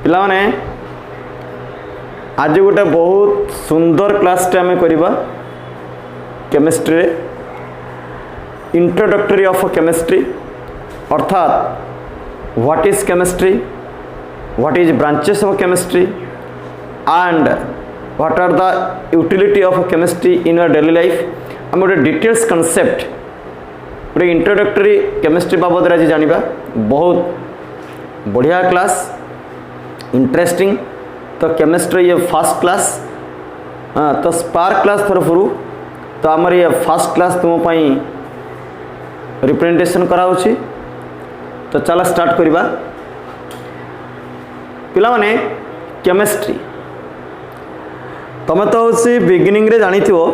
पिला माने आज गोटे बहुत सुंदर क्लास आम करवा केमिस्ट्री इंट्रोडक्टरी ऑफ केमिस्ट्री अर्थात what is chemistry, what is branches of chemistry and what are the utility of chemistry in your daily life. आम गोटे डिटेल्स कॉन्सेप्ट गोटे इंट्रोडक्टरी केमिस्ट्री बाबद आज जानिबा। बहुत बढ़िया क्लास, इंटरेस्टिंग। तो केमिस्ट्री ये फर्स्ट क्लास, हाँ तो स्पार्क क्लास तरफ तो आमर ये फर्स्ट क्लास तुम रिप्रेजेंटेशन कराउछि। तो चला स्टार्ट करिबा। पिला माने केमिस्ट्री तुम तो उसी बिगिनिंग रे जानी थो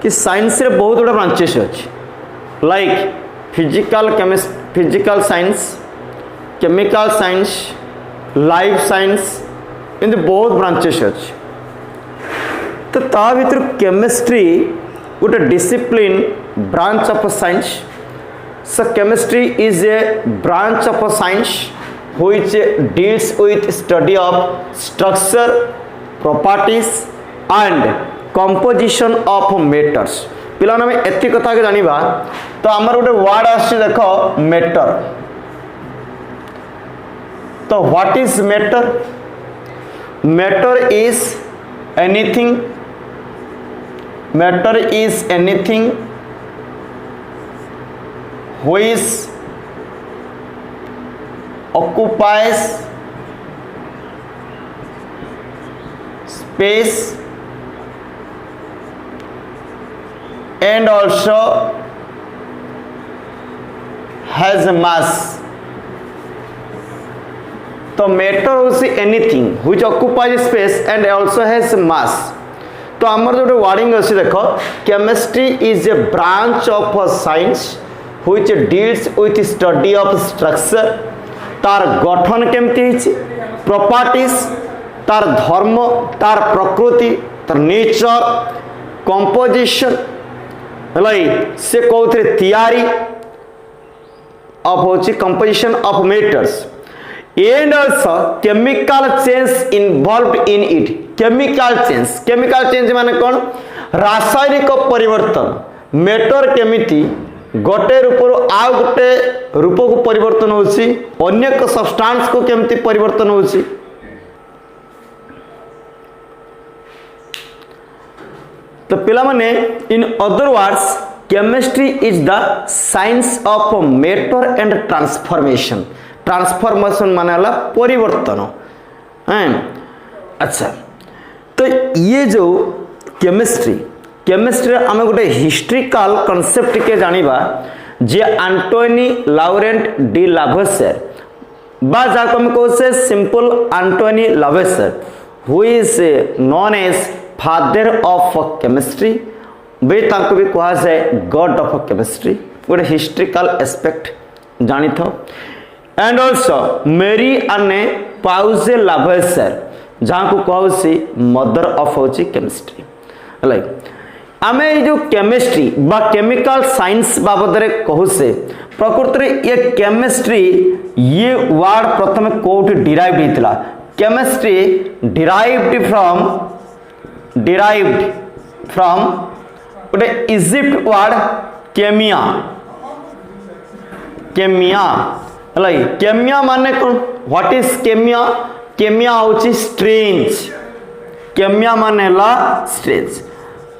कि साइंस रे बहुत गुड़ा ब्रांचेस अच्छी, like physical science, chemical science, life science, इनते बहुत ब्रांचेस अच्छी। तो ता भीतर केमिस्ट्री गोटे discipline branch of science. So chemistry is a branch of a science which deals with study of structure, properties and composition of matters। पिला में एति कथा के जानिबा। तो हमर गोटे वर्ड आछि देखो मैटर। तो what is matter? Matter is anything which occupies space and also has mass। तो मैटर होसी anything which occupies space and also has mass। तो हमर जो वर्डिंग अछि देखो, chemistry is a branch of a science which deals with study of structure, तार गठन केमती, प्रॉपर्टीज, तार धर्म, तार प्रकृति, तार नेचर, कंपोजिशन से कौन तैयारी ऑफ होची composition of matters and also chemical change involved in it. Chemical change माने कौन? रासायनिक परिवर्तन। मैटर केमिति गोटे रूप आ गोटे रूप को परिवर्तन होची, अन्य एक सब्सटेंस को केमती परिवर्तन होची। तो पिला माने in other words chemistry is the science of matter and transformation. Transformation माने ला परिवर्तन। अच्छा, तो ये जो केमिस्ट्री आम गोटे हिस्ट्रिकल कॉन्सेप्ट के जानिबा जे एंटोनी लॉरेंट डी लावोइसियर बा जाको हम कहसे simple Antoine Lavoisier who is known as father of chemistry. बे ताको भी कहा जाए गॉड ऑफ केमिस्ट्री। गोटे हिस्ट्रिकल एस्पेक्ट जानी थो। एंड आल्सो मेरी अने पाउजे लावोइसियर जहाँ को कहसी मदर ऑफ होची केमिस्ट्री। लाइक आमे जो केमिस्ट्री बा केमिकल साइंस बाबद रे कहू से प्रकृति रे ये केमिस्ट्री ये वर्ड प्रथम कोठी डिराइव्ड हितला। केमिस्ट्री डिराइव्ड फ्रॉम गोटे इजिप्ट वर्ड केमिया। केमिया माने कौन? What is केमिया? केमिया होची स्ट्रेंज। केमिया माने ला स्ट्रेंज।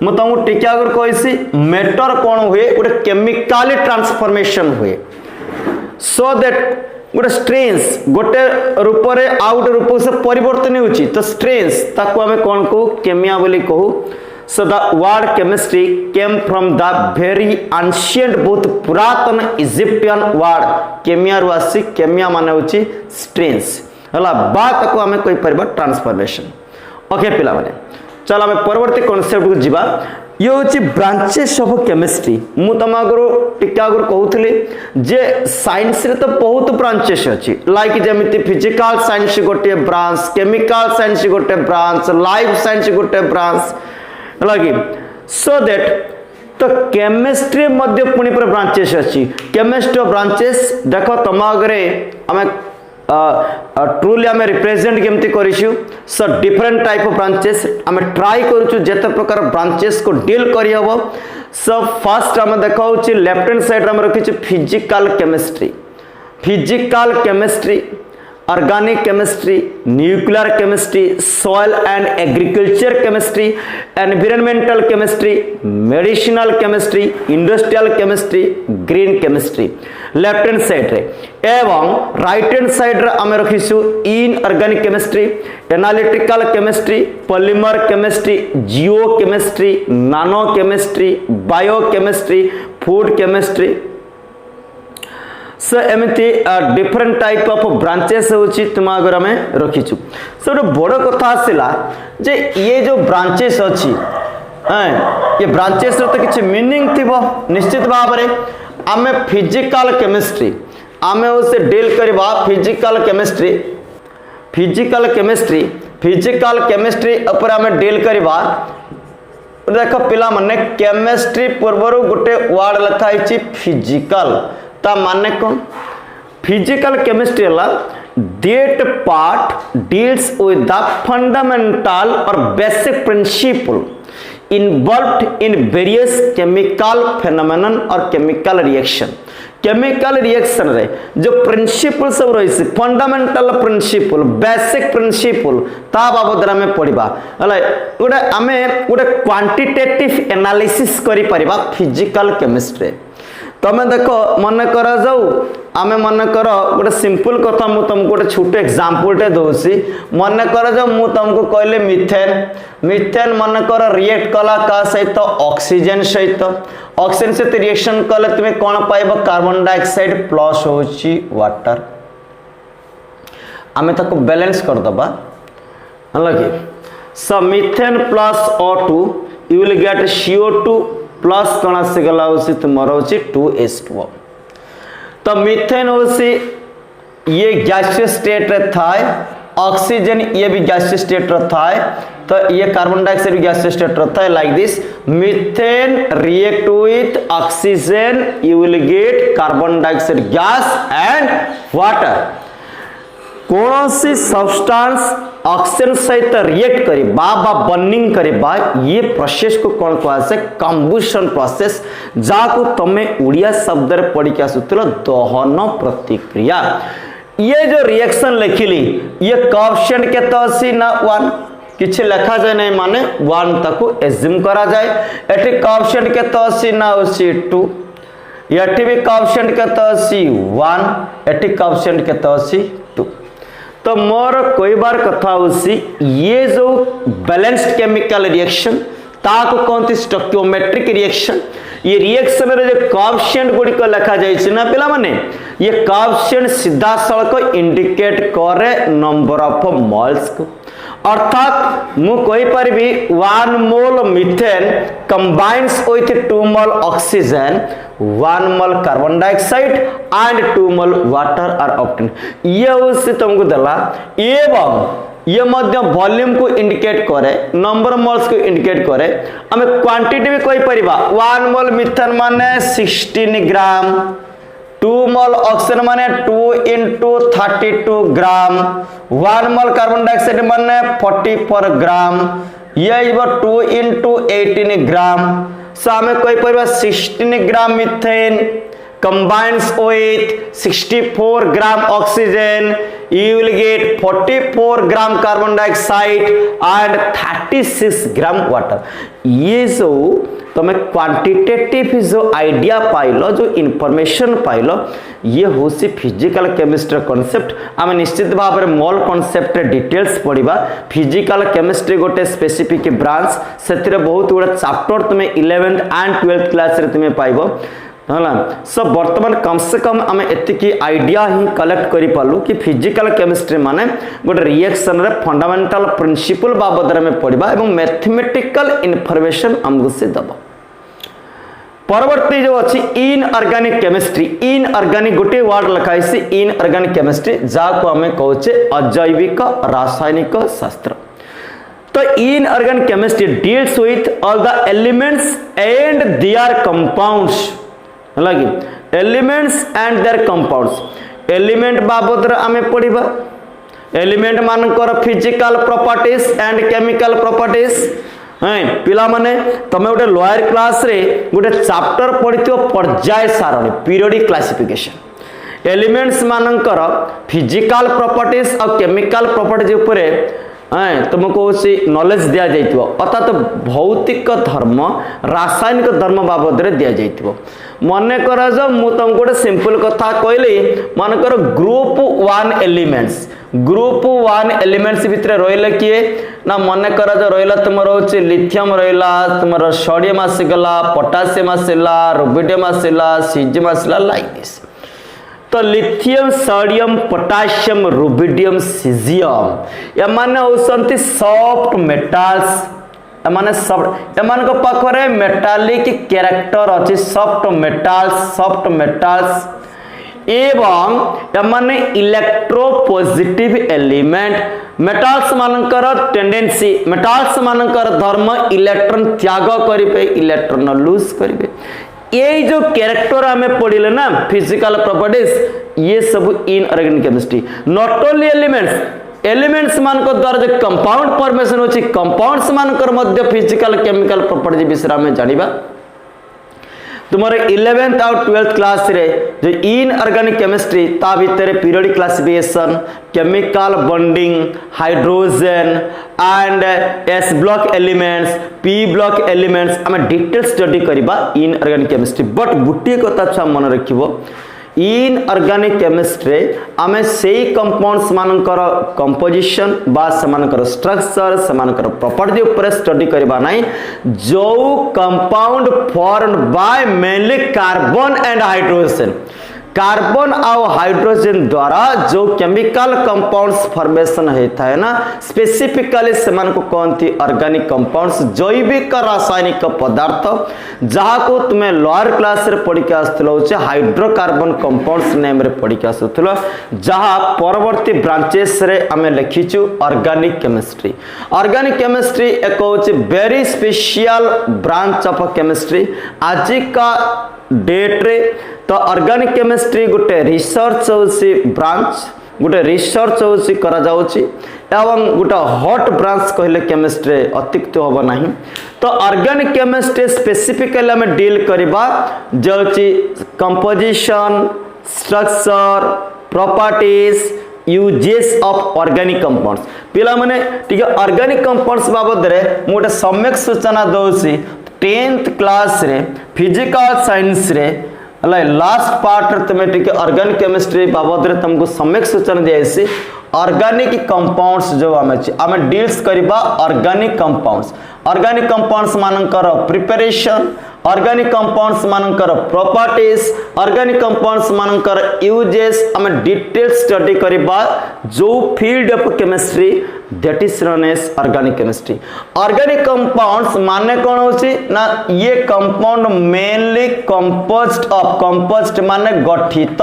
मु तुमको टिके अगर कहिसी मैटर कौन हुए गोटे केमिकली ट्रांसफॉर्मेशन हुए सो दैट गोटे स्ट्रेंज गोटे रूप रे आउ गोटे रूप से परिवर्तन होची। तो स्ट्रेंज ताको हमें कौन कहू? केमिया बोली कहू। So the word chemistry came from the very ancient बहुत पुरातन इजिप्टियन वर्ड केमिया रु आसी। केमिया माने होची स्ट्रेंज हला बा ताको हमें कहि परबा ट्रांसफॉर्मेशन। ओके पिला माने चलो आम परवर्ती कॉन्सेप्ट को जीवा। ये हूँ ब्रांचेस ऑफ केमिस्ट्री। मु तुम आगु टिके आगु कहूली जे साइंस रे तो बहुत ब्रांचेस अच्छी, लाइक जमी फिजिकल साइंस गोटे ब्रांच, केमिकल साइंस गोटे ब्रांच, लाइफ साइंस गोटे ब्रांच लगे। सो दैट तो केमिस्ट्री मध्य पुणी पर ब्रांचेस अच्छी। केमिस्ट्री ब्रांचेस देख तुम आगे आम ट्रूली आम रिप्रेजेंट केमती करिछु so different type of branches आम ट्राई करूछु जेते प्रकार ब्रांचेस को डील करि हबो। सो फर्स्ट आम देखाउछि लेफ्ट हैंड साइड आम रखिछु physical chemistry organic chemistry, nuclear chemistry, soil and agriculture chemistry, environmental chemistry, medicinal chemistry, industrial chemistry, green chemistry left hand side रे। एवं राइट हैंड साइड रे आम रखिछु inorganic chemistry, analytical chemistry, polymer chemistry, geo chemistry, nano chemistry, bio chemistry, food chemistry. So एमती different type of branches होची तुम अगर हमें रखीचु। सो बड़ कथा आसला जे ये जो ब्रांचेस अच्छी ये ब्रांचेस तो किसी मीनिंग थी निश्चित भाव में आम फिजिकल केमिस्ट्री आम उसे डील करवा फिजिकल केमिस्ट्री उपर आम डील करवा। देख पिला माने केमिस्ट्री पूर्वर गोटे वर्ड लिखाई फिजिकल ता माने कौन फिजिकल केमिस्ट्री है that part deals with the fundamental और basic principle involved in various chemical phenomenon और केमिकल रिएक्शन रे जो प्रिंसिपल सब रही फंडामेंटल प्रिंसिपल बेसिक प्रिंसिपल ता बाबद में पढ़ा गोटे आम गोटे क्वांटिटेटिव एनालिसिस करि परिबा फिजिकल केमिस्ट्री। तमें देख मन कर जाऊ आम मन कर गोटे सिंपल कथा मु तुमको गोटे छोटे एग्जांपल टे दउसी। मन कर जाऊ मु तुमको कहले मीथेन मन कर रिएक्ट कला का सहित ऑक्सीजन सहित सहित रिएक्शन कले तुम्हें कौन पाइब कार्बन डाइऑक्साइड प्लस होची वाटर। आमे ताको बैलेंस कर दबा लगे so methane plus O2 you will get CO2 plus कौन आसीगला तुम 2H2O। तो मीथेन ये गैसियस स्टेट रे थाए ऑक्सीजन ये भी गैसियस स्टेट रे थाए तो ये कार्बन डाइऑक्साइड भी गैसियस स्टेट रे थाए like this methane react with oxygen you will gate carbon dioxide gas and water. कौन सी सब्सटेंस ऑक्सीजन सहित रिएक्ट करिबा बा बर्निंग करिबा ये प्रोसेस को कौन कहसे कंबुशन प्रोसेस जाको तमे उड़िया शब्द रे पढ़ी के आसुतलो दहन प्रतिक्रिया। ये जो रिएक्शन लिखिली ये कोएफिशिएंट केते अछि ना 1 किछि लिखा जाय नै माने 1 ताको एज्यूम करा जाय। एठी कोएफिशिएंट केते अछि ना अछि 2 एठी भी कोएफिशिएंट केते अछि 1 एठी कोएफिशिएंट केते अछि 2। तो मोर कोई बार कथा उसी ये जो बैलेंस्ड केमिकल रिएक्शन ताको कहते स्टोइकियोमेट्रिक रिएक्शन। ये रिएक्शन रे जो कोएफिशिएंट गुडी को लिखा जाय छै ना पिला माने ये कोएफिशिएंट सीधा सड़क इंडिकेट करे नंबर ऑफ मोल्स को। अर्थात मु कहि परबी 1 mole methane combines with 2 mole oxygen 1 mole carbon dioxide and 2 mole water are obtain. ये उससे तुमको दला एवं ये मध्य वॉल्यूम को इंडिकेट करे नंबर मोल्स को इंडिकेट करे। हमें क्वांटिटी भी कहि परिबा 1 मोल मीथेन माने 16 ग्राम 2 मोल ऑक्सीजन माने 2 into 32 ग्राम 1 मोल कार्बन डाइऑक्साइड माने 44 ग्राम ये 2 into 18 ग्राम। सो हमें कोई परिबा 16 ग्राम methane combines with 64 gram oxygen you will get 44 gram carbon dioxide and 36 gram water। ये जो तुम्हें क्वांटिटेटिव जो आइडिया पाइलो जो इनफॉरमेशन पाइलो ये हो सी फिजिकल केमिस्ट्री कॉन्सेप्ट। आम निश्चित भाव में मोल कॉन्सेप्ट डिटेल्स पढ़ा। फिजिकल केमिस्ट्री गोटे स्पेसिफिक ब्रांच से बहुत गुड़ा चैप्टर तुम्हें 11th एंड 12th क्लास रे तुम्हें पाइबो है सो बर्तमान कम से कम आम एति आइडिया ही कलेक्ट करि पालु कि फिजिकल केमिस्ट्री माने गोटे रिएक्शन रे फंडामेंटल प्रिंसिपल बाबद में पढ़ा एवं मैथमेटिकल इनफॉरमेशन हमको से दबा। परवर्ती जो अच्छी इनऑर्गेनिक केमिस्ट्री इनऑर्गेनिक गोटे वर्ड लिखाई सी इनऑर्गेनिक केमिस्ट्री जाको आम कहचे अजैविक रासायनिक शास्त्र। तो inorganic chemistry deals with all the elements and their compounds लगी elements and their compounds element बाबद आमे पढ़िबा एलिमेंट मानकर physical properties and chemical properties पिला माने तमे गोटे लोअर क्लास रे गोटे चैप्टर पढ़िथियो पर्याय सारणी पीरियोडिक क्लासिफिकेशन एलिमेंट्स मानकर फिजिकल प्रॉपर्टीज और केमिकल प्रॉपर्टीज उपरे तुमको नॉलेज दिया जाइतिबो अर्थात भौतिक धर्म रासायनिक धर्म बाबद रे दिया जाइतिबो मने कर जो मु तुमको गोटे सिंपल कथा कहली मानकर ग्रुप 1 एलिमेंट्स भितर रहिले किए ना मने कर जो रहिला तुमर होची लिथियम रहिला तुमर सोडियम आसीगला पोटासियम आसीला रुबिडियम आसीला सीजियम आसीला लाइक दिस तो lithium sodium potassium rubidium caesium एमाने होसंती सॉफ्ट मेटल्स एमाने सॉफ्ट एमान को पाखरे मेटालिक कैरेक्टर अछि सॉफ्ट मेटल्स एवं एमाने इलेक्ट्रोपॉजिटिव एलिमेंट मेटल्स मानकर टेंडेंसी मेटल्स मानकर धर्म इलेक्ट्रॉन त्याग करिवे इलेक्ट्रॉन लूज करिवे ये जो कैरेक्टर हमें पढ़िले ना फिजिकल प्रॉपर्टीज ये सब in organic chemistry not only elements मान को द्वारा जो कंपाउंड फॉर्मेशन होची कंपाउंड्स मान कर मध्य फिजिकल केमिकल प्रॉपर्टीज विषय में जानिबा तुम्हारे 11th और 12th क्लास रे जो इन ऑर्गेनिक केमिस्ट्री ता भीतर periodic classification chemical bonding hydrogen and S block elements P block elements आम डिटेल स्टडी करबा इन ऑर्गेनिक केमिस्ट्री बट गुटी कथा छा मन रखिबो इन ऑर्गेनिक केमिस्ट्री आमे सेही कंपाउंड्स मानकर कंपोजिशन बा समानकर स्ट्रक्चर समानकर प्रॉपर्टी ऊपर स्टडी करबा नाही जो compound formed by mainly carbon and hydrogen carbon और हाइड्रोजन द्वारा जो केमिकल कंपाउंड्स फॉर्मेशन होता है ना स्पेसिफिकली सेमान को कहती ऑर्गेनिक कंपाउंड्स जैविक रासायनिक पदार्थ जहाँ को तुम्हें लोअर क्लास रे पढ़ी के आसुलो हाइड्रोकार्बन कंपाउंड्स नेम रे पढ़ी के आसुलो जहाँ परवर्ती ब्रांचेस रे आमे लिखिचु ऑर्गेनिक केमिस्ट्री एक होची very special branch of chemistry आज का डेट रे तो ऑर्गेनिक केमिस्ट्री गोटे रिसर्च होसी ब्रांच गोटे रिसर्च होसी करा जाउची एवं गोटे हॉट ब्रांच कहले केमिस्ट्री अतिरिक्त होबो नाही तो ऑर्गेनिक केमिस्ट्री स्पेसिफिकली हमें डील करबा जोची composition structure properties uses of organic compounds पिला माने ठीक है ऑर्गेनिक कंपाउंड्स बाबद रे मोटे सम्यक सूचना दोसी 10th क्लास रे फिजिकल साइंस रे लास्ट पार्ट तुम टे ऑर्गेनिक केमिस्ट्री बाबद रे तुमको सम्यक सूचना दियासी ऑर्गेनिक कंपाउंड्स जो आमे डील्स करबा ऑर्गेनिक कंपाउंड्स मानकर प्रिपरेशन ऑर्गेनिक कंपाउंड्स मानकर प्रॉपर्टीज ऑर्गेनिक कंपाउंड्स मानकर यूजेस आमे डिटेल स्टडी करबा जो field of chemistry that is known as organic chemistry organic compounds माने कौन होची ना ये कंपाउंड मेनली कंपोज्ड माने गठित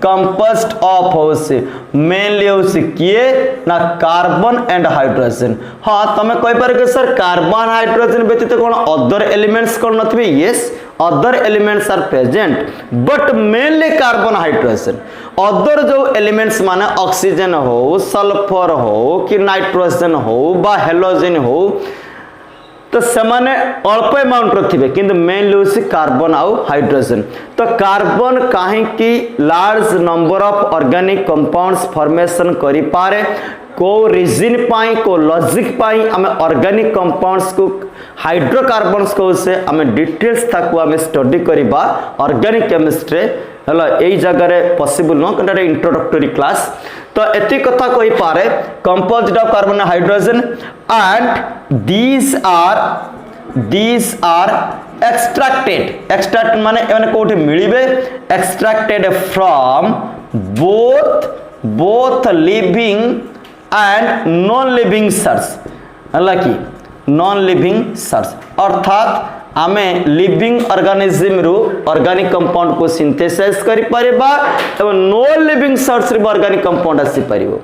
कंपोज्ड ऑफ होसी मेनली होसी किए ना कार्बन एंड हाइड्रोजन हां तमे कहि पारे के सर कार्बन हाइड्रोजन व्यतीत कोन अदर एलिमेंट्स कोन नथबे yes other elements are present but mainly carbon hydrogen other जो एलिमेंट्स माने ऑक्सीजन हो सल्फर हो कि नाइट्रोजन हो बा हेलोजन हो तो सेमाने अल्प अमाउंट रथिबे किंतु मेनली होसी कार्बन आउ हाइड्रोजन तो कार्बन काहे की large number of organic compounds formation करि पारे को रीजन पाई को लॉजिक पाई हमें ऑर्गेनिक कंपाउंड्स को हाइड्रोकार्बन्स को से हमें डिटेल्स ताको हमें स्टडी करबा ऑर्गेनिक केमिस्ट्री हला एई जगह रे पॉसिबल नो कंडा इंट्रोडक्टरी क्लास तो एति कथा कहि पारे composed of carbon and hydrogen and these are extracted माने एने कोठी मिलिबे extracted from both living and non living cells हला कि नॉन लिविंग सेल्स अर्थात आमे लिविंग ऑर्गेनिज्म रो ऑर्गेनिक कंपाउंड को सिंथेसाइज करि परबा एवं नॉन लिविंग सेल्स रे ऑर्गेनिक कंपाउंड आसी परिबो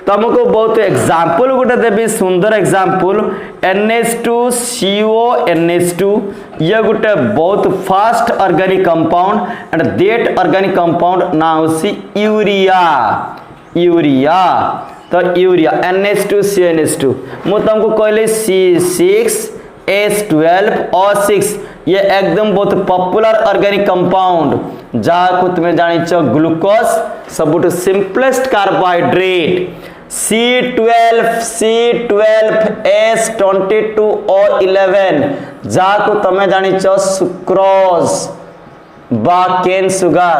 तुमको बहुत एग्जांपल गोटे देवी सुंदर एग्जांपल NH2CO NH2 ये गोटे बहुत fast organic compound and that organic compound ना होसी यूरिया यूरिया तो यूरिया NH2CO NH2 मु तुमको कहले C6H12O6 ये एकदम बहुत पॉपुलर ऑर्गेनिक कंपाउंड जहाँ को तुम्हें जानिच ग्लूकोज सबुठ सिंपलेस्ट कार्बोहाइड्रेट C12H22O11 जहाँ को तुम्हें जानिच सुक्रोज बा केन सुगर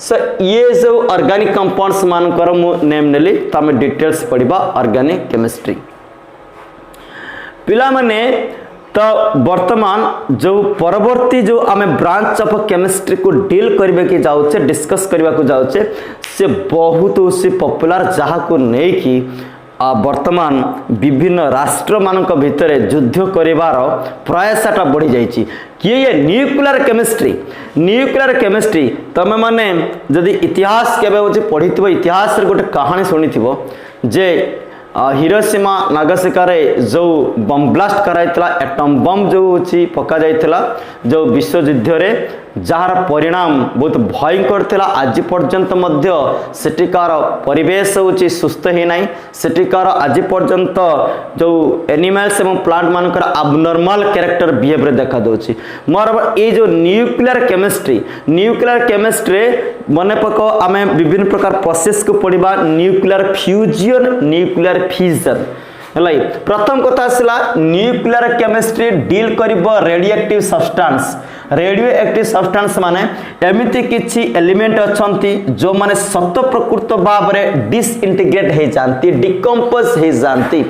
सो ये जो ऑर्गेनिक कंपाउंड्स मानकर मु नेम नेली तमे डिटेल्स पढ़िबा ऑर्गेनिक केमिस्ट्री पिला माने तो वर्तमान जो परवर्ती जो आमे ब्रांच ऑफ केमिस्ट्री को डील करबे के जाउछे डिस्कस करबा को जाउछे से बहुत उसी पॉपुलर जहा को नै कि वर्तमान विभिन्न राष्ट्र मानक भितर युद्ध करिवार प्रयासटा बढ़ी जाइछि कि ये न्यूक्लियर केमिस्ट्री तमे माने जदि इतिहास केबे होछि पढ़िथिबो इतिहास रे गोटे कहानी सुनिथिबो जे हिरोशिमा नागासाकी रे जो बम ब्लास्ट कराइतला एटम बम जो होछि पका जाइतला जो विश्व युद्ध रे जार परिणाम बहुत भयंकर थिला आज पर्यंत मध्य सेटिकार परिवेश होछि सुस्थ हे नाही सेटिकार आज पर्यंत जो एनिमल्स एवं प्लांट मानकर अबनॉर्मल कैरेक्टर बिहेवियर देखा दोछि मोर ए जो न्यूक्लियर केमिस्ट्री मने पको आमे विभिन्न प्रकार प्रोसेस को पढ़िबा न्यूक्लियर फ्यूजन न्यूक्लियर फिजन हलाई प्रथम कथा आसला न्यूक्लियर केमिस्ट्री डील करिबो रेडियो एक्टिव सब्सटेंस माने एमिति किछि एलिमेंट अछंती जो माने सत प्रकृत भाव रे डिसइंटीग्रेट हे जानती डिकम्पोज हे जानती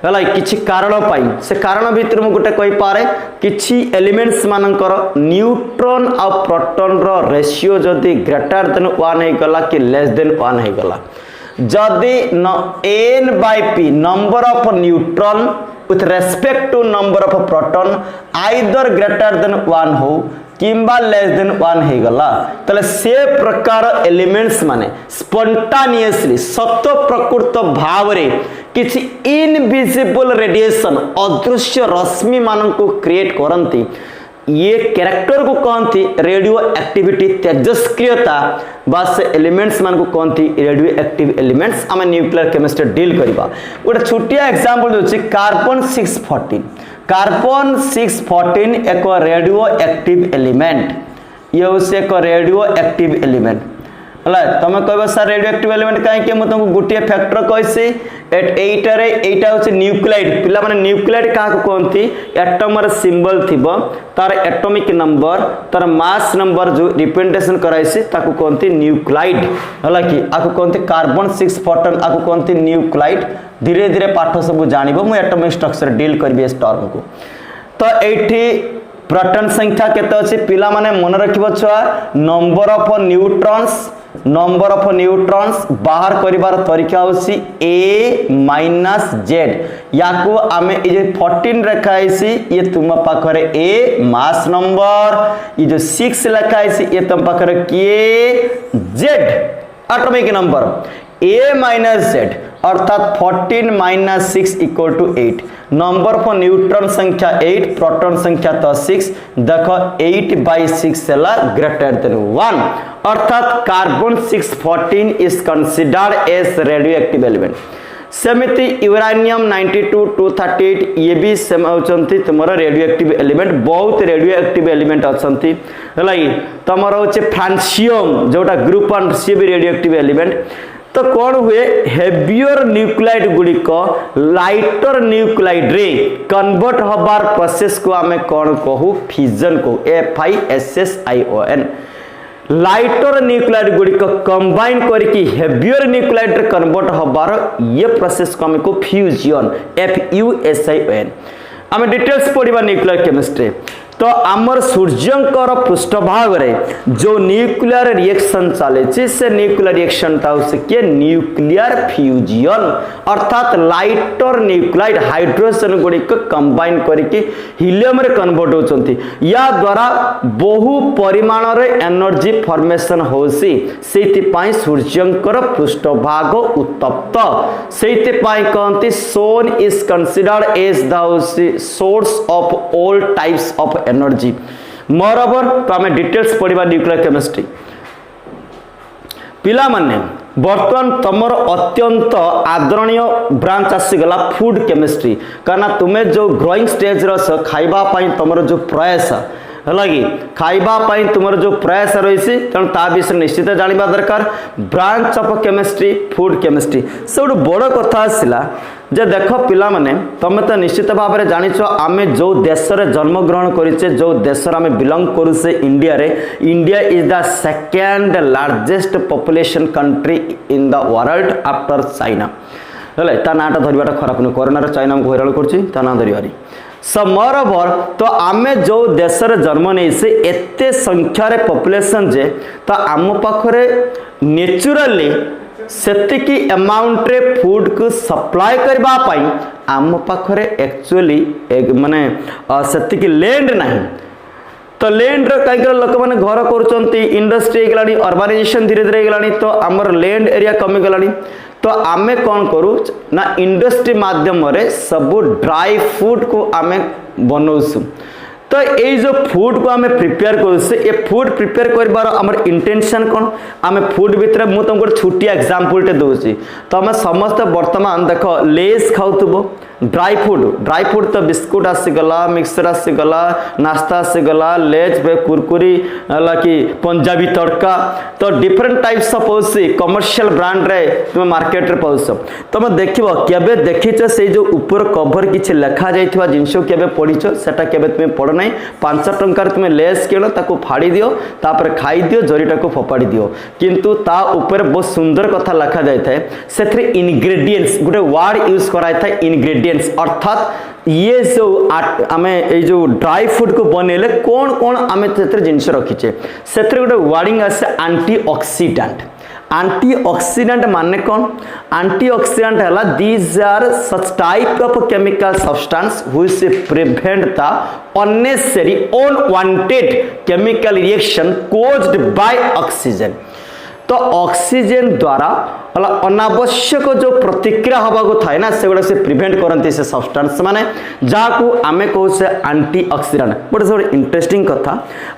हलाई किछि कारण पाई से कारण भितर मु गोटे कहि पारे किछि एलिमेंट्स मानकर न्यूट्रॉन आ प्रोटॉन रो रेशियो जदी ग्रेटर देन 1 हे गला कि लेस देन 1 हे गला जदि N/P number of neutron with respect to number of proton either greater than 1 हो किंबा लेस देन 1 हे गला तले से प्रकार एलिमेंट्स माने स्पॉन्टेनियसली सत प्रकृत भाव रे किछि इनविजिबल रेडिएशन अदृश्य रश्मि मानन को क्रिएट करंती ये कैरेक्टर को कहती रेडियो एक्टिविटी तेजस्क्रियता बस एलिमेंट्स मान को कहती रेडियो एक्टिव एलिमेंट्स आम न्यूक्लियर केमिस्ट्री डील करबा गोटे छोटिया एग्जांपल दोछि कार्बन 614 एक रेडियो एक्टिव एलिमेंट ये होसे एक रेडियो एक्टिव एलिमेंट हला तमे कहबा सर रेडियो एक्टिव एलिमेंट काहे के म तुमको गुटिया फैक्टर कहसी एटा होचे न्यूक्लाइड पिला माने न्यूक्लाइड का को कोनती एटम रे सिंबल थिबो तार एटॉमिक नंबर तार मास नंबर जो रिप्रेजेंटेशन कराइसी ताको कोनती न्यूक्लाइड हला कि आको कोनती कार्बन 614 आको कोनती न्यूक्लाइड धीरे धीरे पाठ सब जानिबो म एटॉमिक स्ट्रक्चर डील करबी इस टर्म को तो एठी प्रोटॉन संख्या केते अछि पिला माने मन रखिबो छुआ नंबर ऑफ न्यूट्रॉन्स बाहर करिवार तरीका होसी A-Z याको आमे ए 14 रखाइसी ये तुम पाखरे A मास नंबर ये जो 6 लिखाइसी ये तुम पाखरे के Z एटॉमिक नंबर A-Z अर्थात 14 - 6 = 8 नंबर फॉर न्यूट्रॉन संख्या 8 प्रोटॉन संख्या तो 6 देखो 8/6 है ग्रेटर देन 1 अर्थात carbon 614 is considered as radioactive element सेमिति यूरेनियम 92 238 ये भी सेम होचंती तुमरा रेडियो एक्टिव एलिमेंट बहुत रेडियो एक्टिव एलिमेंट अछंती हलाई तमरा होचे फ्रांसियम जोटा ग्रुप 1 सी भी रेडियो एक्टिव एलिमेंट तो कौन हुए हेवियर न्यूक्लाइड गुड़ी को लाइटर न्यूक्लाइड रे कन्वर्ट हबार प्रोसेस को आमे कौन कहू फिजन को FISSION लाइटर न्यूक्लाइड गुड़ी को कंबाइन करके हेवियर न्यूक्लाइड रे कन्वर्ट हबार ये प्रोसेस को आमे को फ्यूजन FUSION आमे डिटेल्स पढ़िबा न्यूक्लियर केमिस्ट्री तो तो आमर सूर्यंकर पृष्ठभाग रे जो न्यूक्लियर रिएक्शन चले से न्यूक्लियर रिएक्शन टा किए न्यूक्लियर फ्यूजन अर्थात लाइटर न्यूक्लाइड हाइड्रोजन गुड़िक कंबाइन करके हीलियम रे कन्वर्ट होचंती या द्वारा बहु परिमाण रे एनर्जी फॉर्मेशन होसी सेति पाई सूर्यंकर पृष्ठभाग उत्तप्त सेति पाई कहंती sun is considered as the source of all types of energy moreover तो आम डिटेल्स पढ़ा न्यूक्लियर केमिस्ट्री पिला माने बर्तमान तुमर अत्यंत आदरणीय ब्रांच आसीगला फूड केमिस्ट्री कहना तुम्हें जो ग्रोइंग स्टेज रस खाइबा पाई तुमर जो प्रयास है कि खाइबा तुमर जो प्रयास रही तेणु ता विषय निश्चित जानवा दरकार branch of chemistry food chemistry सब बड़ कथा आसला जे देख पिला माने तुम तो निश्चित भाव में जानिच आमे जो देश रे जन्म ग्रहण करिचे जो देश रे आमे बिलोंग करू से इंडिया रे India is the second largest population country in the world after China हेले ता नाटा धरिबाटा खराब न कोरोना रे चाइना को हैरान करछि ता ना धरिबारी मोरओवर तो आमे जो देश रे जन्म नहीं से एते संख्या रे पॉपुलेशन जे तो आम पाखरे नेचुरली सेतिकी अमाउंट रे फूड को सप्लाई करबा पाई आम पाखरे एक्चुअली माने सेतिकी लैंड नहीं तो लैंड कहीं लोक मैंने घर कर इंडस्ट्री गलानी अर्बानाइजेशन धीरे धीरे गलानी तो आमर लैंड एरिया कमी गलानी तो आमे कौन करू ना इंडस्ट्री माध्यम रे सब ड्राई फूड को आमे बनौसु तो ये जो फूड को आमे प्रिपेयर कर ये फूड प्रिपेयर करबार हमर इंटेंशन कौन आमे फूड भितर मु तुमको छोटी एग्जांपल टे दूसरी तो आम समस्त वर्तमान देख लेस खाऊब ड्राई फूड तो बिस्कुट आसीगला मिक्सचर आसीगला नाश्ता आसीगला लेज कुरकुरी कि पंजाबी तड़का तो डिफरेंट टाइप्स ऑफ होसी कमर्शियल ब्रांड रे तुम मार्केट रे पाउस तुम देखिबो केबे देखिछ से जो ऊपर कवर किछि लिखा जाइथिबा जिंसो केबे पढिछ सेटा केबे तुम पढ नै 5 टंका तुम लेस किण ताको फाड़ी दियो तापर खाई दियो जरीटा को फोपाड़ी दियो किंतु ता ऊपर बहुत सुंदर कथा लिखा जाय थाए सेथरे इंग्रेडिएंट्स गुटे वर्ड यूज कराय थाए इंग्रेडिएंट्स अर्थात ये जो आमे ए जो ड्राई फूड को बनेले कौन कौन आमे सेथरे जिंस रखिचे सेथरे गुटे वर्डिंग आसे एंटीऑक्सीडेंट माने कौन एंटीऑक्सीडेंट हला these are such type of chemical substance which prevent the unnecessary unwanted chemical reaction caused by oxygen तो ऑक्सीजन द्वारा अनावश्यक जो प्रतिक्रिया हवा को थाए ना से गुड़ा से प्रिवेंट करती से सब्सटेंस माने जाकू आमे कहू से एंटीऑक्सीडेंट गोटे सब इंटरेस्टिंग कथा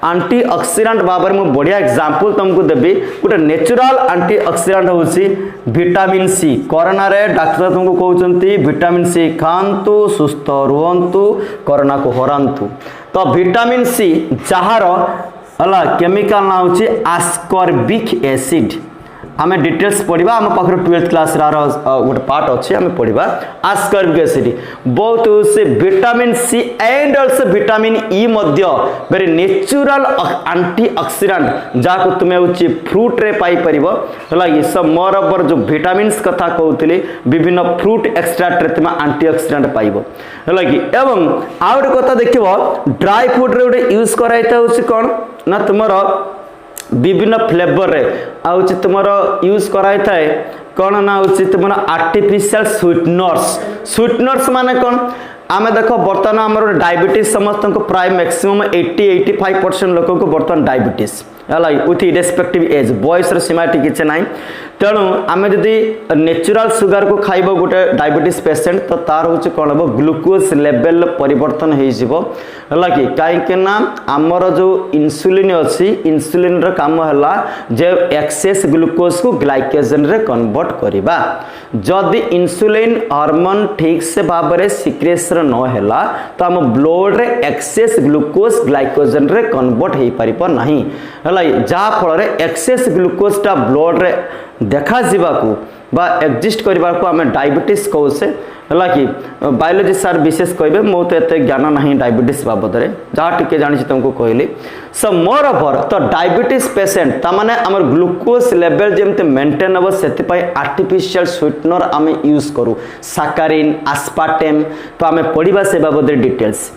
एंटीऑक्सीडेंट बाबर मु बढ़िया एग्जांपल तुमको देबी गोटे नेचुरल एंटीऑक्सीडेंट होची विटामिन सी कोरोना रे डॉक्टर तुमको कहउचंती विटामिन सी खांतु सुस्थ रुहंतु कोरोना को हरांतु तो विटामिन सी जहार हला केमिकल ना होची आस्कॉर्बिक एसिड आमे डिटेल्स पढ़िबा आम पाखर 12th क्लास रा गोटे पार्ट अछि आमे पढ़िबा आस्कॉर्बिक एसिड बहुत से vitamin C and also vitamin E मध्य वेरी नेचुरल एंटीऑक्सीडेंट जाको तुमे होची फ्रूट रे पाई परिबो हला ये सब मोर ओवर जो विटामिन्स कथा कहउतली विभिन्न फ्रूट एक्सट्रैक्ट रे तुमे एंटीऑक्सीडेंट पाइबो हला कि एवं आउट कथा देखिबो ड्राई फ्रूट रे गोटे यूज कराइता होची कोन ना तुमरो विभिन्न फ्लेवर रे आउची तुमरो यूज कराई थाए कोन ना होची तुमरो आर्टिफिशियल स्वीटनर्स माने कोन आमे देखो बर्तमान हमर डायबिटीज समस्त को प्राय मैक्सिमम 80-85% लोक को बर्तमान डायबिटीज हला विथ इरेस्पेक्टिव एज बॉयस र सीमा टिके नाही तेणु आमे जदि नेचुरल सुगर को खाइबो गोटे डायबिटीज पेशेंट तो तार होची कोन हो ग्लूकोज लेवल परिवर्तन होई जिवो हला कि काई के ना हमर जो इंसुलिन अछि इंसुलिन र काम हला जे एक्सेस ग्लूकोज को ग्लाइकोजन रे कन्वर्ट करिबा जदि इंसुलिन हार्मोन ठीक से भाबरे सिक्रेशन न हैला तो हम ब्लड रे एक्सेस ग्लूकोज ग्लाइकोजन रे कन्वर्ट हेई परिपर नाही हला जा फल रे एक्सेस ग्लूकोज टा ब्लड रे देखा जीवा को बा एग्जिस्ट करबा को हमें डायबिटीज कहू से हला कि बायोलॉजी सर विशेष कहबे मो तो एते ज्ञान नहीं डायबिटीज बाबद रे जा टिके जानि छी तुमको कहली सो मोर ओवर तो डायबिटीज पेशेंट ता माने हमर ग्लूकोज लेवल जेमते मेंटेन हो सेति पय आर्टिफिशियल स्वीटनर हमें यूज करू साकारिन एस्पार्टेम तो हमें पढिबा से बाबद रे डिटेल्स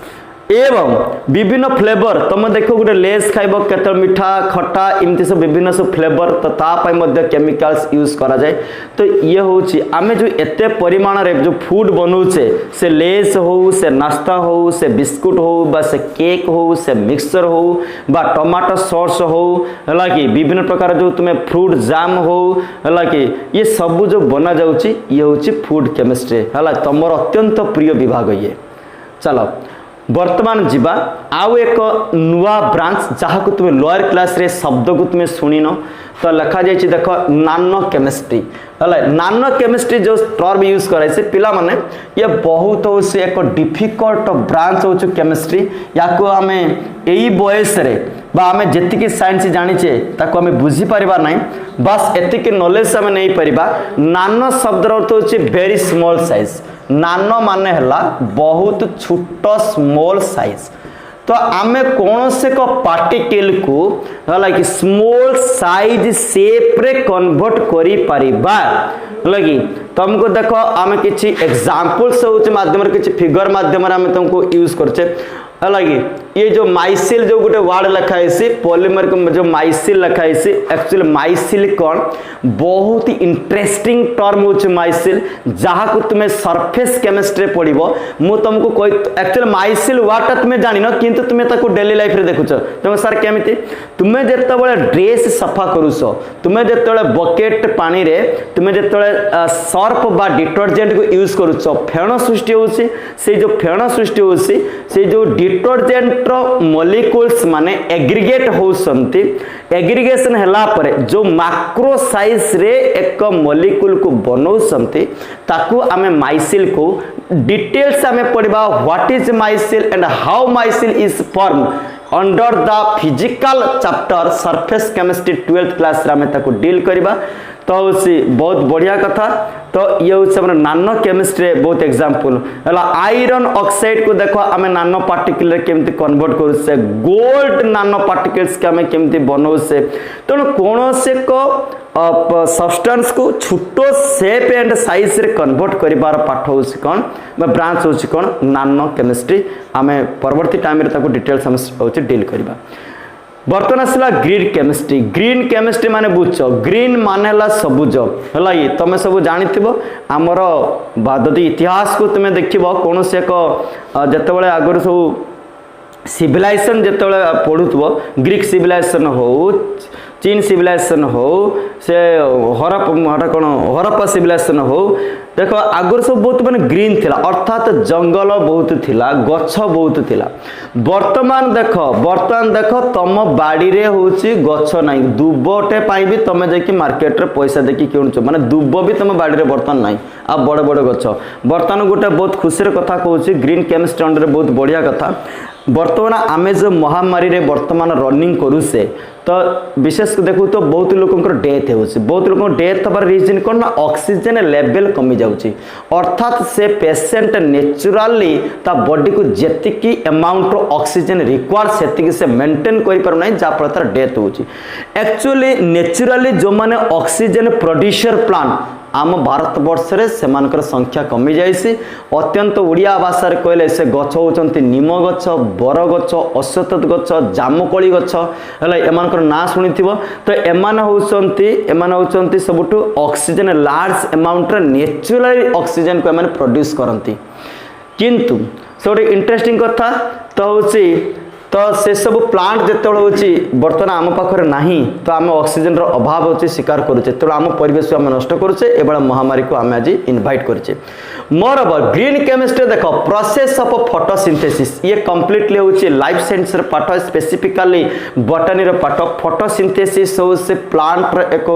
एवं विभिन्न फ्लेवर तुम देख गोटे लेस खाइब केत मीठा खट्टा इमती सब विभिन्न सब फ्लेवर तो तापाई केमिकल्स यूज करा जाए। तो ये हूँ आम जो एत परिमाण रे जो फूड बनाऊे से लेस हो से नाश्ता हो से बिस्कुट हो बा से केक हो से मिक्सचर हो बा टमाटो सॉस हो है कि विभिन्न प्रकार जो तुम्हें फ्रूट जाम हो है कि ये सब जो बना जाऊँगी ये हूँ फूड केमिस्ट्री है तुम अत्यंत प्रिय विभाग ये। चलो वर्तमान जीवा आउ एक नुआ ब्रांच जहाँ को तुम्हें लोअर क्लास रे शब्द को तुम्हें शुणी न तो लिखा जाए देख नानो केमिस्ट्री है। नानो केमिस्ट्री जो टर्म यूज कराए से पिला माने ये बहुत हो से एक डिफिकल्ट ब्रांच हो केमिस्ट्री या को आम यही बयस रे बा आम जी साइंस जानीचे ताको आम बुझी पारिबा नहीं बस एतिक नॉलेज आम नहीं पारिबा। नानो शब्द अर्थ हो वेरी स्मॉल साइज नानो माने हला बहुत छोट स्मॉल साइज तो आमे कौन से को पार्टिकल को लाइक स्मॉल साइज शेप रे कन्वर्ट करी परिबा लगी तुमको देखो आमे किछि एग्जांपल्स होचे माध्यम रे किछि फिगर माध्यम रे आमे तुमको यूज करछे लगी ये जो माइसिल जो गोटे वर्ड लिखा है पॉलीमर जो माइसिल लिखा है एक्चुअली माइसिल कौन बहुत ही इंटरेस्टिंग टर्म हो माइसिल जहाँ को तुम्हें सरफेस केमिस्ट्री पढ़ो मु तुमको कोई एक्चुअली माइसिल वर्डटा तुम्हें जान किंतु तुम्हें ताको डेली लाइफ रे देखुछ तुम सर केमिति तुम्हें जिते ड्रेस सफा करुछ तुम्हें जिते बकेट पानी रे तुम्हें जिते सर्फ बा डिटर्जेंट को यूज करुछ फेण सृष्टि होछि से जो फेण सृष्टि होछि से जो डिटर्जेंट मॉलिक्यूल्स माने एग्रीगेट होसंती एग्रीगेशन हला परे जो मैक्रो साइज रे एक मॉलिक्यूल को बनौसंती ताकू आमे माइसिल को डिटेल्स आमे पढ़िबा what is micelle and how micelle is form under the physical chapter surface chemistry 12th class रे आमे ताकू डील करबा। तो बहुत बढ़िया कथा तो ये हूँ नानो केमिस्ट्री बहुत एग्जांपल है। आयरन ऑक्साइड को देखो आम नानो पार्टिकल केमती कन्वर्ट करुचे गोल्ड नानो पार्टिकल्स के आम केमती बनाऊे तेणु कौन से को सब्सटेंस को छोट शेप एंड साइज रे कन्वर्ट करिबार पाठ हो कौन ब्रांच हो कौन नानो केमिस्ट्री आम परवर्ती टाइम रे डिटेल्स हम डील करबा। बर्तमान आसला ग्रीन केमिस्ट्री माने बुझ ग्रीन माने ला सबुज है ये तुम सब जानी आमर जदि इतिहास को तुम्हें देखो कौन से एक जिते आगुरी सब सिविलाइजेशन जिते पढ़ुव ग्रीक सिविलाइजेशन हो चीन सिविलाइजेशन हो से हरप्पा सिविलाइजेशन हो देख आगुरी सब बहुत माने ग्रीन थिला अर्थात जंगल बहुत थिला गछ बहुत थिला। वर्तमान देख तुम बाड़ी रे होची गछ नाही दुबटे पाई भी तुम जाकि मार्केट रे पैसा देखि किणुछ माने दुब भी तुम बाड़ी रे वर्तमान नाही आ बड़ बड़ गछ। वर्तमान गोटे बहुत खुशी कथा कहूँ ग्रीन केमिस्ट्री अंडर बहुत बढ़िया कथा वर्तमान आमे जो महामारी रे वर्तमान रनिंग करूसे तो विशेष देखो तो बहुत लोकंकर डेथ हो बहुत लोक डेथ हबार रीजन कौन ना ऑक्सीजन लेवल कमी जाउची अर्थात से पेशेंट नेचुराली ता बॉडी को जेतिकी अमाउंट ऑक्सीजन रिक्वायर सेतिकी से मेंटेन करि पार नै जा फल तार डेथ होची। एक्चुअली नेचुराली जो माने ऑक्सीजन प्रोड्यूसर प्लांट आम भारत वर्ष रे सेमानकर संख्या कमी जाइसी अत्यंत उड़िया भाषा कहले से गछ होचंती नीम गछ बर गछ अश्वत्थ गछ जामुकोली गछ है एमानकर ना शुणिथिबो तो एमान होचंती सबुठु ऑक्सीजन लार्ज अमाउंट रे नेचुरल ऑक्सीजन को एमान प्रोड्यूस करंती किंतु से गोटे इंटरेस्टिंग कथा तो होची तो से सब प्लांट जिते हूँ बर्तमान आम पाखे ना तो आम ऑक्सीजन अभाव होची स्वीकार करुचे तेणु आम परिवेश आम नष्ट करुचे एवं महामारी को आम आज इनवाइट करुचे। मोर ओवर ग्रीन केमिस्ट्री देख प्रोसेस ऑफ फोटोसिंथेसिस ये कंप्लीटली हूँ लाइफ साइंस पाठ स्पेसिफिकली बॉटनी पाठ फोटोसिंथेसिस हो से प्लांट एक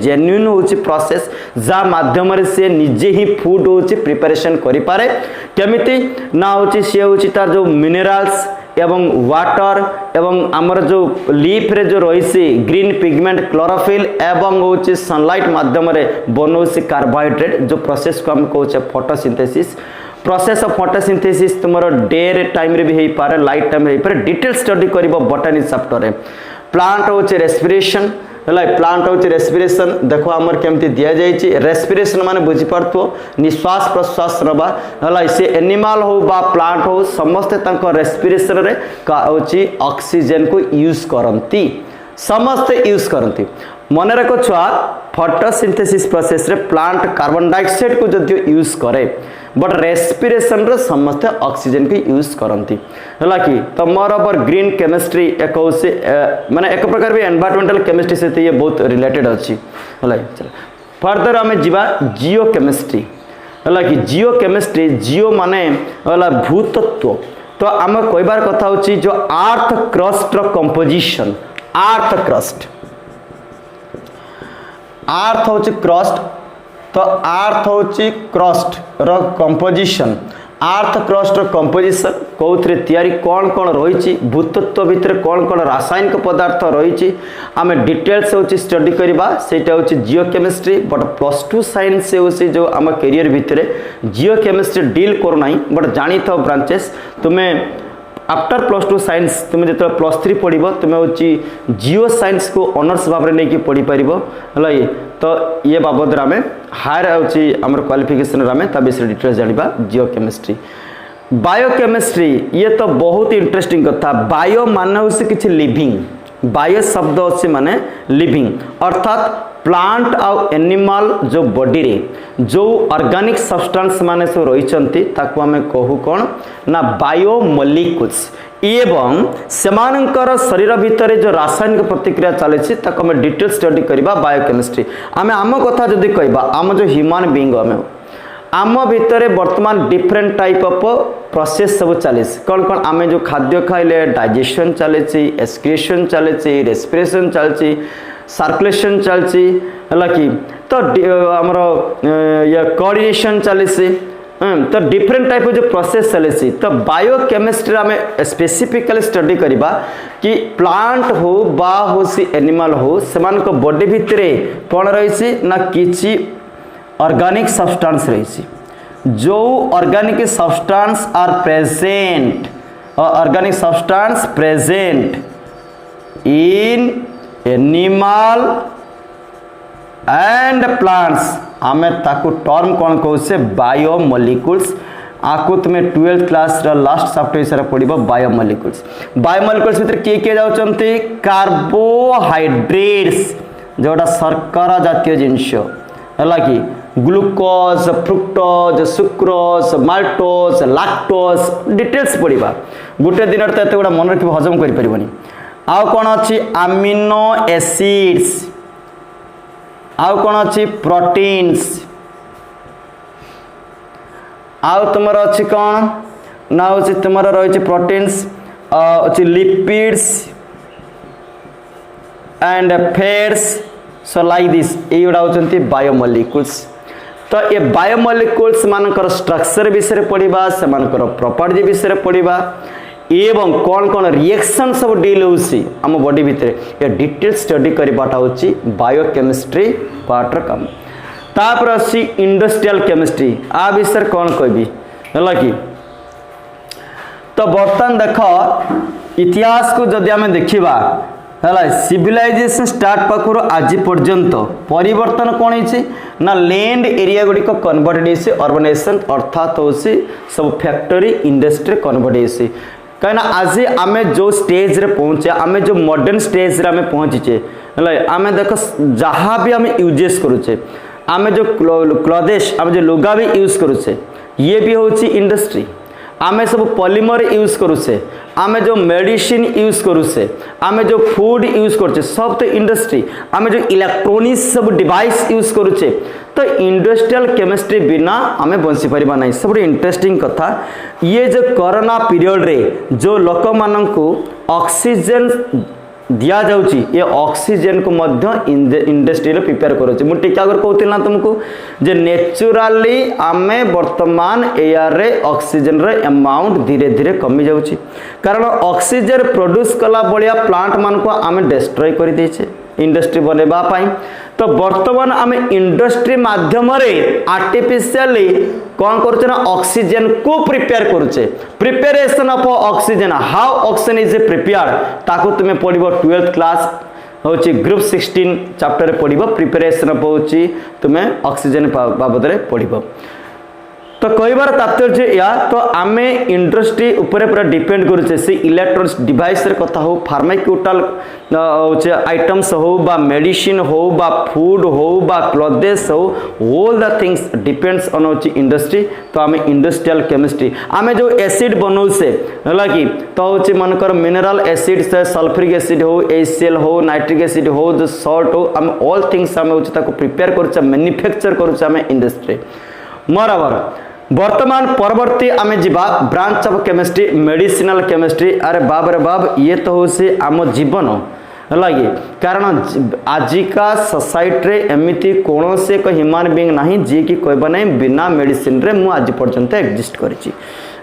जेन्युइन हूँ प्रोसेस जा माध्यम से निजे ही फूड हूँ प्रिपरेशन करें केमिति ना हूँ सी हूँ तार जो मिनरल्स एवं वाटर एवं आमर जो लीफ रे जो रही ग्रीन पिगमेंट क्लोरोफिल एवं हूँ सनलाइट माध्यम बनौसी कार्बोहाइड्रेट जो प्रोसेस को हम कहे फोटोसिंथेसिस प्रोसेस ऑफ फोटोसिंथेसिस तुम डे रे टाइम रे भी हो पारे लाइट टाइम रे हो पारे डिटेल स्टडी कर बॉटनी चैप्टर रे प्लांट हूँ रेस्पिरेशन है प्लांट हूँ रेस्पिरेशन देख आमर केमती दि जाइए रेस्पिरेशन माने बुझी पार्थो निश्वास प्रश्वास नवा है सी एनिमल हो बा प्लांट हो समस्ते रेस्पिरेशन रे हूँ ऑक्सीजन को यूज करती समस्ते यूज करती मन रख छुआ फोटोसिंथेसिस प्रोसेस रे प्लांट कार्बन डाइऑक्साइड को जदियो यूज करे बट रेस्पिरेशन रे समस्ते ऑक्सीजन को यूज करती है कि तो मोर ओवर ग्रीन केमिस्ट्री एक माने एक प्रकार भी एनवायरमेंटल केमिस्ट्री से ये बहुत रिलेटेड अच्छी है फर्दर आम जीवा जियो केमिस्ट्री है कि जियो केमिस्ट्री जियो माने भूतत्व तो आम कहबार कथा होची जो अर्थ क्रस्ट रो कंपोजिशन अर्थ क्रस्ट अर्थ हूँ क्रस्ट तो अर्थ हूँ क्रस्ट रो कंपोजिशन अर्थ क्रस्ट रो कंपोजिशन कौन तैयारी कौन कौन रही भूतत्व भितर कौन कौन रासायनिक पदार्थ रही आम डिटेल्स हूँ स्टडी करवा सेटा हूँ जियो केमिस्ट्री बट +2 साइंस हूँ जो आम कैरियर भितर जियो केमिस्ट्री डील करूना बट जानी था ब्रांचेस तुम्हें आफ्टर +2 साइंस तुम्हें जो +3 पढ़ तुम्हें हूँ जियो साइंस को ऑनर्स भाव में नहीं पढ़ी पार है तो ये बाबद आम हायर आम क्वालिफिकेशन आम ता विषय डिटेल्स जाना जियो केमिस्ट्री बायोकेमिस्ट्री ये तो बहुत इंटरेस्टिंग कथा बायो मान हूँ किसी लिविंग बायो शब्द अच्छे माने लिविंग अर्थात प्लांट आउ एनिमल जो बॉडी रे जो ऑर्गेनिक सब्सटेंस माने सब रही ताकू आम कहू कौन ना बायोमोलिक्यूल्स एवं सेमानंकर शरीर भितर जो रासायनिक प्रतिक्रिया चलती आम डिटेल स्टडी करवा बायोकेमिस्ट्री आम आम कथा जदि कहबा आम जो ह्यूमन बीइंग आम भितर वर्तमान डिफरेंट टाइप ऑफ प्रोसेस सब चली कौन कौन आम जो खाद्य खाइले डाइजेशन चलती एक्सक्रीशन चलती रेस्पिरेशन चलती सर्कुलेशन चलती है कि तो आमर ये कोऑर्डिनेशन चलती तो डिफरेंट टाइप जो प्रोसेस चलती तो बायोकेमिस्ट्री आम स्पेसिफिकली स्टडी करवा कि प्लांट हो बा हो सी एनिमल हो से बॉडी भितर कौन रही ना किसी ऑर्गेनिक सब्सटेंस रही जो organic substance are present organic substance present in animal and plants आमे ताकू टर्म कौन कहे बायोमोलिक्यूल्स आपको तुम्हें 12th क्लास लास्ट चैप्टर पढ़ बायोमोलिक्यूल्स बायोमोलिक्यूल्स भितर किए किए जाउछंती कार्बोहाइड्रेट्स जोटा शर्करा जातीय जिनस है कि glucose fructose sucrose maltose lactose details पढ़ा गोटे दिन तो एत गुड़ा मन रख हजम कर आउ कौन अच्छी अमीनो एसिड्स आउ कौन अच्छी प्रोटीन्स आउ तुम अच्छी कौन ना हूँ तुम रही प्रोटीन्स अच्छी lipids and fats so like this ये होती बायोमोलिक्यूल्स तो ये बायोमोलिक्यूल्स मानकर स्ट्रक्चर विषय पढ़ा से प्रॉपर्टी विषय पढ़ा एवं कौन कौन रिएक्शन सब डील होम बॉडी भितर ये डिटेल स्टडी करवाटा हूँ बायोकेमिस्ट्री पार्ट काम तापर अच्छी इंडस्ट्रियल केमिस्ट्री आ विषय कौन कहबी है कि तो बर्तमान देख इतिहास को जदि आम देखा है सिविलाइजेशन स्टार्ट पाखर आज पर्यंत परिवर्तन कौन है ना लैंड एरिया गुड़िक कन्वर्टेड अर्बनाइजेशन अर्थात हूँ सब फैक्टरी इंडस्ट्री कन्वर्ट कहीं आज आम जो स्टेज रे पहुँचे आम जो मॉडर्न स्टेज रे आम पहुँचे है आम देख जहाँ भी आम यूजेस करुचे आम जो क्लॉथेस आम जो लुगा भी यूज करुचे ये भी हूँ इंडस्ट्री आमे सब पॉलीमर यूज करुचे आमे जो मेडिसिन यूज करुचे आमे जो फूड यूज करुचे सब तो इंडस्ट्री आमे जो इलेक्ट्रॉनिक्स सब डिवाइस यूज करुचे तो इंडस्ट्रियल केमिस्ट्री बिना आमे बंसी परिबा नहीं सब इंटरेस्टिंग कथा ये जो कोरोना पीरियड रे जो लोक माननकु ऑक्सीजन दिया जाउची ये ऑक्सीजन को मध्य इंडस्ट्री प्रिपेयर करुचे मु टिका अगर कहूँ ना तुमको जे नेचुराली आमे वर्तमान एयर रे ऑक्सीजन रे अमाउंट धीरे धीरे कमी जाउची कारण ऑक्सीजन प्रोड्यूस कला बलिया प्लांट मान को आमे डिस्ट्रॉय कर देछे इंडस्ट्री बनेबा पाई तो वर्तमान आमे इंडस्ट्री माध्यम रे आर्टिफिशियली कौन करुचे ना ऑक्सीजन को प्रिपेयर करुचे preparation of oxygen how oxygen is prepared ताको तुम्हें पढ़िबो 12th क्लास हूँ ग्रुप 16 चैप्टर पढ़ प्रिपेरेसन हूँ तुम्हें ऑक्सीजन बाबद पढ़ तो कहबार तात्पर्य या तो आम इंडस्ट्री उपरे पूरा डिपेंड करुचे से इलेक्ट्रॉनिक्स डिवाइस कथा हो फार्माक्यूटाल आइटम्स हो बा मेडिसिन हो बा फूड हो बा क्लोथेस हो all the things depends on होची इंडस्ट्री तो आम इंडस्ट्रियल केमिस्ट्री आम जो एसिड बनाऊसे है कि तो हूँ मनकर मिनरल एसिड से सल्फ्यूरिक एसिड हो HCl हो नाइट्रिक एसिड हो जो सॉल्ट हो आम ऑल थिंग्स आम हूँ प्रिपेयर कर मैन्युफैक्चर करुचे इंडस्ट्री मोरओवर वर्तमान परवर्ती आमे जीवा branch of chemistry medicinal chemistry अरे बाब रे बाब ये तो हो से आम जीवन लगे कारण आजिका सोसाइटी रे एमिति कौन से एक ह्यूमन बीइंग नाही जी की कहबा नहीं बिना मेडिसिन रे मु आज पर्यंत एग्जिस्ट करिछि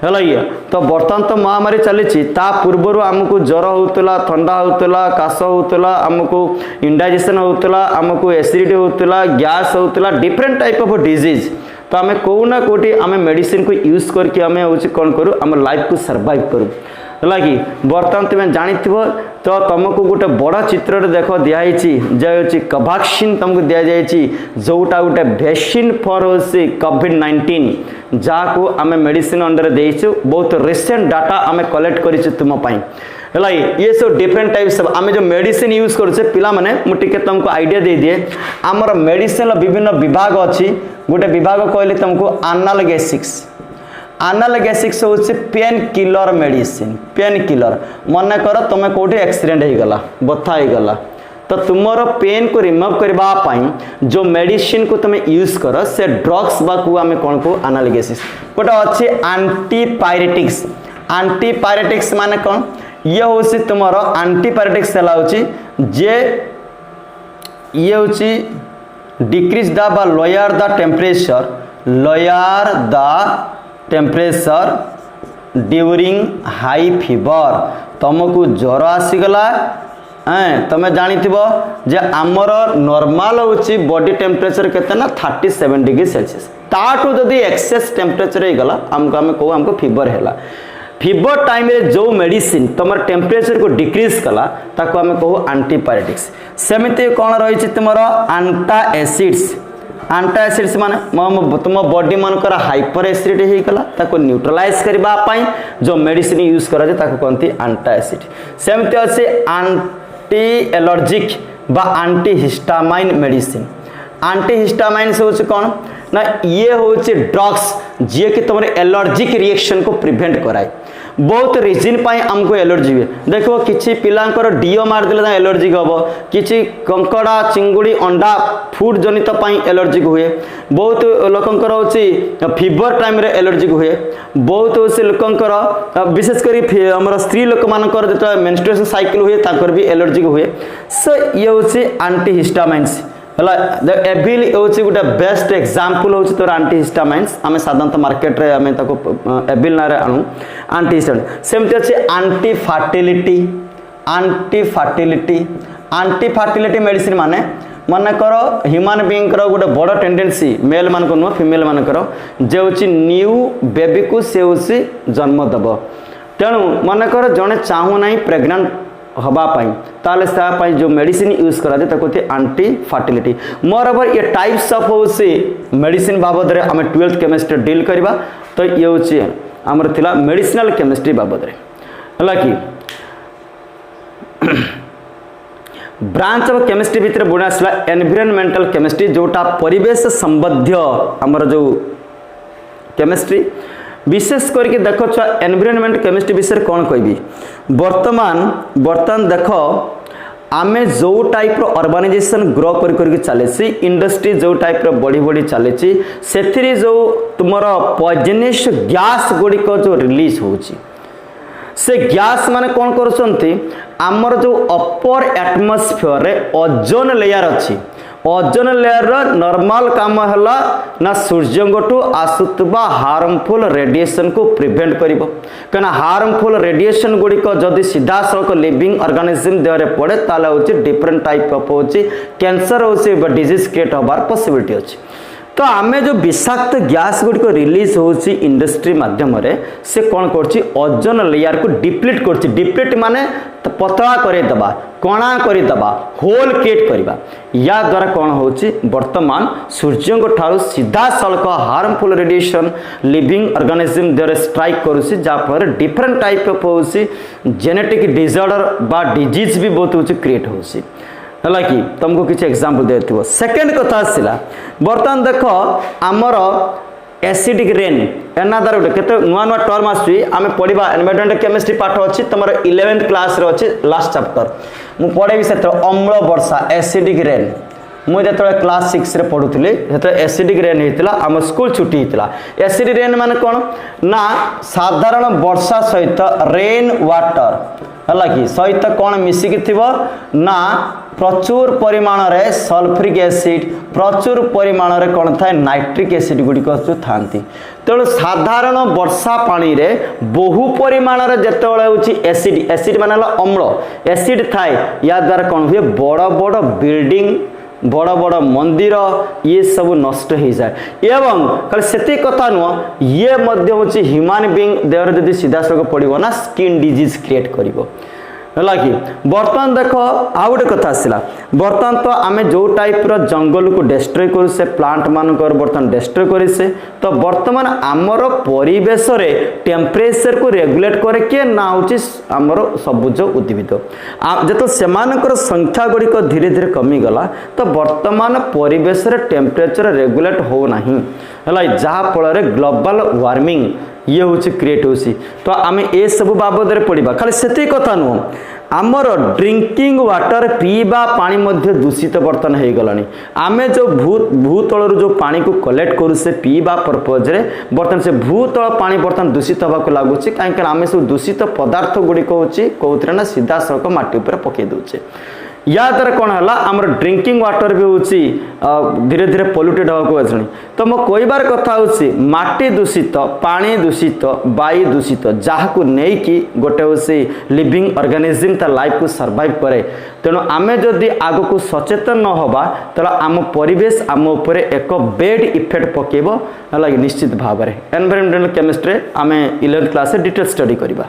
है तो बर्तमान तो महामारी चली ता पूर्वर आमको ज्वर होता थंडा होता काश होता आमको इंडाइजेशन होता आमको एसिडिटी होता गैस होता डिफरेंट टाइप ऑफ डिजीज तो आम कौना कोटी आम मेडिसिन को यूज करके आम हूँ कौन करूँ आम लाइफ को सर्वाइव करूँ है कि बर्तमान तुम्हें जानी तो तुमको गोटे बड़ चित्र देख दिखाई कोवैक्सीन तुमको दि जाए जोटा गोटे वैक्सीन फॉर कोविड-19 जहाँ को आम मेडिसिन अंडर देचु बहुत रिसेंट डाटा आम कलेक्ट कर तुमपाई है ये सब डिफरेंट टाइप्स आम जो मेडिसिन यूज करुचे पिला माने मुझे तुमको आइडिया दे दिए आमर मेडिसिन विभिन्न विभाग अच्छी गोटे विभाग कहले तुमको एनाल्गेसिक्स हूँ pain killer medicine pain killer मन कर तुम कौटे एक्सीडेंट हो गला बथा हो गला तो तुमर पेन को रिमूव करने जो मेडिसिन को तुम यूज कर से ड्रग्स बाकू आम कौन को एनाल्गेसिक्स गोटे अच्छे एंटीपायरेटिक्स एंटीपायरेटिक्स माने कौन ये हूँ तुम एंटीपायरेटिक्स जे ये हूँ डिक्रीज द बा lower the temperature during high fever तुमको ज्वर आसीगला तुम जानी जे आमर नॉर्मल हूँ बॉडी टेम्परेचर केते ना 37 डिग्री सेल्सियस ताठू जदि एक्सेस टेम्परेचर हो गला आमको आम कहू आमको फीवर है फीवर टाइम रे जो मेडिसिन तुम टेम्परेचर को डिक्रीज कला ताको आम कहू एंटीपायरेटिक्स सेमिति कौन रही तुम एंटाएसिड्स माने तुम बॉडी मानकर हाइपर एसिडिटी होगला ताको न्यूट्रलाइज करने जो मेडिसिन यूज करा कहते एंटाएसिड सेमती अच्छे एंटी एलर्जिक बा एंटीहिस्टामाइन मेडिसिन एंटीहिस्टामाइन से हूँ कौन ना ये हूँ ड्रग्स जी कि तुम एलर्जिक रिएक्शन को प्रिवेंट कराए बहुत रिजन पाई आमको एलर्जी हुए देखो किसी पिलांकर डीओ मारदेले एलर्जिक हम किसी कंकड़ा चिंगुड़ी अंडा फूड जनित एलर्जिक हुए बहुत लोकंकर हूँ फीवर टाइम रे एलर्जिक हुए बहुत हूँ लोकंकर विशेषकर आम स्त्री लोक मानकर जो मेंस्ट्रुएशन साइकिल हुए ताकर भी एलर्जिक हुए सो ये हूँ एंटीहिस्टामाइन्स एविल हूँ गोटे बेस्ट एग्जांपल हूँ तोर एंटीहिस्टामाइन्स आम साधारणतः मार्केट रे आम एविल ना आणु एंटीहिस्टामाइन सेमती अच्छे एंटीफर्टिलिटी मेडिसिन माने मन कर ह्यूमन बीइंग गोटे बड़ टेंडेंसी मेल मान नुह फीमेल मानकर जे हूँ न्यू बेबी को से हूँ जन्म दब तेणु मन कर जड़े चाहूना प्रेग्नेंट हवापाई ताले सापाई जो मेडिसिन यूज करा जाए कहते एंटी फर्टिलिटी मोर ओवर ये टाइप्स ऑफ हूँ मेडिसिन बाबद रे आम 12th केमिस्ट्री डील करवा तो ये हूँ आमर थिला मेडिसिनल केमिस्ट्री बाबद रे हला कि ब्रांच ऑफ केमिस्ट्री भितर बुणी आसला एनवायरनमेंटल केमिस्ट्री जोटा परिवेश संबद्ध आमर जो केमिस्ट्री विशेष करके देख एनवायरनमेंट केमिस्ट्री विषय कौन कहबी बर्तमान देख आमे जो टाइप अर्बानाइजेशन ग्रो कर चले इंडस्ट्री जो टाइप बढ़ी बढ़ी चले से जो तुम पॉइजनस गैस गुड़िक जो रिलीज होची से गैस माने कौन करछंती आमर जो अपर एटमॉस्फेयर रे ओजोन लेयर अच्छी ओजोन लेयर नॉर्मल काम हला ना सूर्यठू आसुवा हार्मफुल रेडिएशन को प्रिवेंट करिवो कना हार्मफुल रेडिएशन गुड़िक जदि सीधा सड़क लिविंग ऑर्गेनिज्म देहरे पड़े ताले होची डिफरेंट टाइप ऑफ होची कैंसर होची डिजीज क्रिएट होबार पॉसिबिलिटी अछि तो आमे जो विषाक्त गैस गुड़िक रिलीज होची इंडस्ट्री माध्यम से कौन करछि ओजोन लेयर को डिप्लीट करछि डिप्लीट माने पतला करे दबा कणा करे दबा होल क्रिएट करबा या द्वारा कौन होची वर्तमान सूर्य को ठारू सीधा सलक हार्मफुल रेडिएशन लिविंग ऑर्गेनिज्म देरे स्ट्राइक करूसी जा पर डिफरेंट टाइप ऑफ होची जेनेटिक डिसऑर्डर बा डिजीज भी बहुत होची क्रिएट होची है कि तुमको किसी एग्जांपल देथिबो सेकंड कथा आसिला बर्तमान देख आमर एसिडिक रेन एनादर गोटे केते नुआ नुआ टर्म आसी आमे पढिबा एनवायरनमेंट केमिस्ट्री पाठ अछि तमर 11th क्लास रे अछि लास्ट चैप्टर मु पढेबी सेतर अम्ल वर्षा एसिडिक रेन मु जेतले क्लास 6 रे पढुतली सेतर एसिडिक रेन हेतिला आम स्कूल छुट्टी हेतिला एसिडिक रेन माने कोन ना साधारण वर्षा सहित रेन वाटर हला कि सहित कौन मिसिक थिबो ना प्रचुर परिमाण रे सल्फ्यूरिक एसिड प्रचुर परिमाण रे कौन थाए नाइट्रिक एसिड गुड़िक थांती तेणु साधारण वर्षा पानी रे बहु परिमाण रे जेतेबेले होची एसिड एसिड माने अम्ल एसिड थाए या द्वारा कौन हुए बड़ बड़ बिल्डिंग बड़ बड़ मंदिर ये सब नष्ट हो जाए एवं खाली से कथा नुह ये हूँ ह्यूमन बीइंग देहर जब सीधा सड़क पड़ो ना स्किन डिजीज क्रिएट कर है कि बर्तमान देख आउ गोटे कथा आसला बर्तमान तो आम जो टाइप जंगल को डिस्ट्रॉय करू से प्लांट मान बर्तमान डिस्ट्रॉय करे तो बर्तमान आमर परिवेश रे टेम्परेचर को रेगुलेट करे किए ना हूँ आमर सबुज उद्भिद जो सेमानकर संख्या गुड़िक धीरे धीरे कमीगला तो बर्तमान परिवेश रे टेम्परेचर रेगुलेट हो नहीं है जहाँ फल ग्लोबल वार्मिंग ये हूँ क्रिएट होसी तो आम ए सब बाबद पढ़ा खाली से कथा नुह आमर ड्रिंकिंग वाटर पीवा पानी मध्य दूषित बर्तन हो गलानी आमे जो भूतल जो पानी को कलेक्ट करू से पीवा पर्पज रे बर्तन से भूतल पानी बर्तन दूषित होगा लगुच कहीं आम सब दूषित पदार्थ गुड़िक होची कौन ना सीधा सड़क माटी उपर पकई दूचे या द्वारा कौन है आमर ड्रिंकिंग वाटर भी हूँ धीरे धीरे पोल्यूटेड होगा तो मो कहबार कथा हूँ माटी दूषित पानी दूषित वायु दूषित जहाँ को नहीं गोटे हूँ लिविंग ऑर्गेनिज्म ता लाइफ को सर्वाइव करे तेणु आमे जदि आग को सचेतन न होबा तो आम परिवेश आम उपरे एक बेड इफेक्ट पकेब है निश्चित भाव में एनवायरमेंटल केमिस्ट्री आम 11th क्लास डिटेल स्टडी करवा।